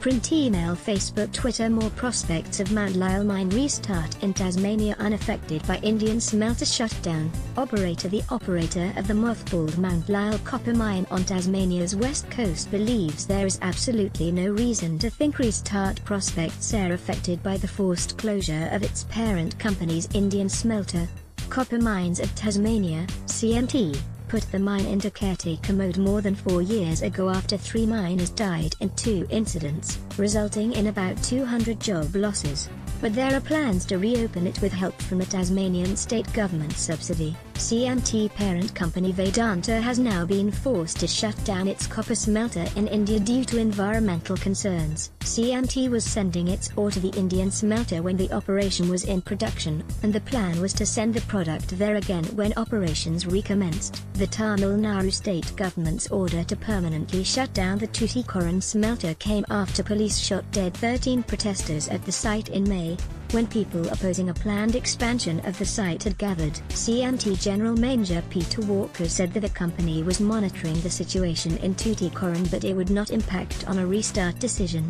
Print email Facebook Twitter. More prospects of Mount Lyell mine restart in Tasmania unaffected by Indian smelter shutdown. The operator of the mothballed Mount Lyell copper mine on Tasmania's west coast believes there is absolutely no reason to think restart prospects are affected by the forced closure of its parent company's Indian smelter. Copper Mines of Tasmania, CMT, put the mine into caretaker mode more than 4 years ago after 3 miners died in 2 incidents, resulting in about 200 job losses. But there are plans to reopen it with help from a Tasmanian state government subsidy. CMT parent company Vedanta has now been forced to shut down its copper smelter in India due to environmental concerns. CMT was sending its ore to the Indian smelter when the operation was in production, and the plan was to send the product there again when operations recommenced. The Tamil Nadu state government's order to permanently shut down the Tuticorin smelter came after police shot dead 13 protesters at the site in May, when people opposing a planned expansion of the site had gathered. CMT General Manager Peter Walker said that the company was monitoring the situation in Tuticorin but it would not impact on a restart decision.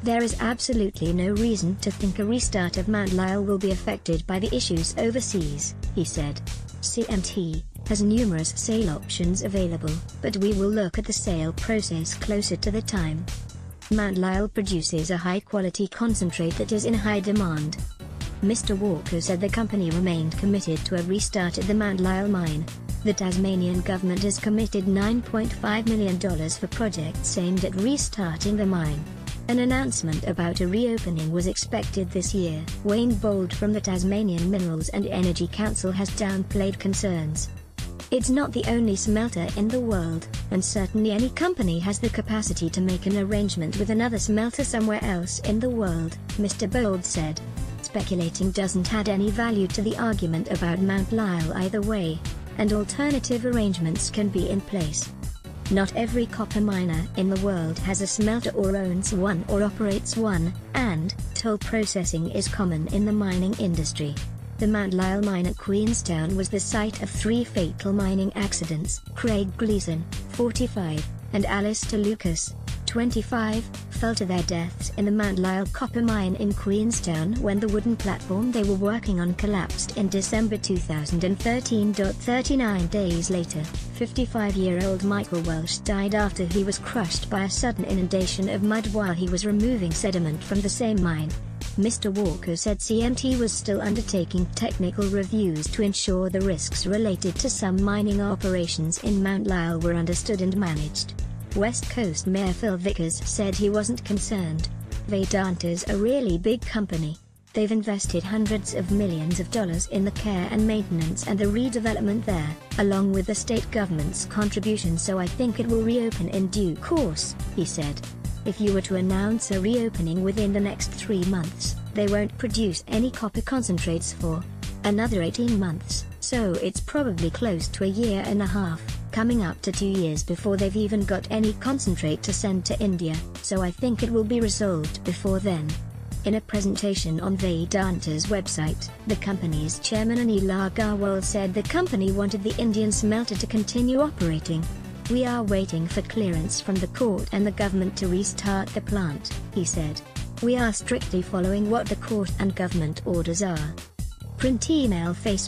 There is absolutely no reason to think a restart of Mount Lyell will be affected by the issues overseas, he said. CMT has numerous sale options available, but we will look at the sale process closer to the time. Mount Lyell produces a high-quality concentrate that is in high demand. Mr. Walker said the company remained committed to a restart at the Mount Lyell mine. The Tasmanian government has committed $9.5 million for projects aimed at restarting the mine. An announcement about a reopening was expected this year. Wayne Bold from the Tasmanian Minerals and Energy Council has downplayed concerns. It's not the only smelter in the world, and certainly any company has the capacity to make an arrangement with another smelter somewhere else in the world, Mr. Bold said. Speculating doesn't add any value to the argument about Mount Lyell either way, and alternative arrangements can be in place. Not every copper miner in the world has a smelter or owns one or operates one, and toll processing is common in the mining industry. The Mount Lyell mine at Queenstown was the site of 3 fatal mining accidents. Craig Gleason, 45, and Alistair Lucas, 25, fell to their deaths in the Mount Lyell copper mine in Queenstown when the wooden platform they were working on collapsed in December 2013. 39 days later, 55-year-old Michael Welsh died after he was crushed by a sudden inundation of mud while he was removing sediment from the same mine. Mr. Walker said CMT was still undertaking technical reviews to ensure the risks related to some mining operations in Mount Lyell were understood and managed. West Coast Mayor Phil Vickers said he wasn't concerned. Vedanta's a really big company. They've invested hundreds of millions of dollars in the care and maintenance and the redevelopment there, along with the state government's contribution, so I think it will reopen in due course, he said. If you were to announce a reopening within the next 3 months, they won't produce any copper concentrates for another 18 months, so it's probably close to a year and a half, coming up to 2 years before they've even got any concentrate to send to India, so I think it will be resolved before then. In a presentation on Vedanta's website, the company's chairman Anil Agarwal said the company wanted the Indian smelter to continue operating. We are waiting for clearance from the court and the government to restart the plant, he said. We are strictly following what the court and government orders are. Print email Facebook